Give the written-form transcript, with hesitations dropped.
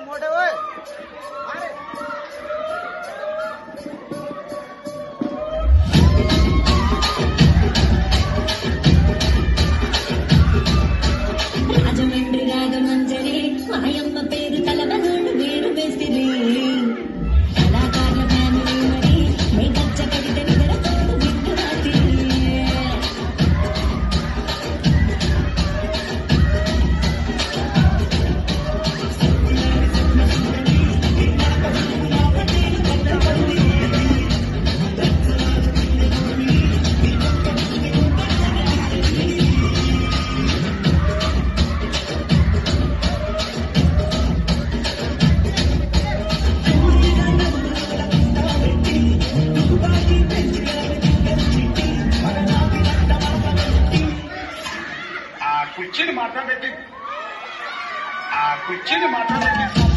मोठे होय రాజమండ్రి రాగమంజరి మాయమ్మ పేరు తలవనోడు వేరు వేసిరి కళాకారుల ఫ్యామిలీ మరి మే గచ్చ కవిత నిద్ర తోడు వింటు రాత్రి కుర్చీని మాట్లాడబెట్టి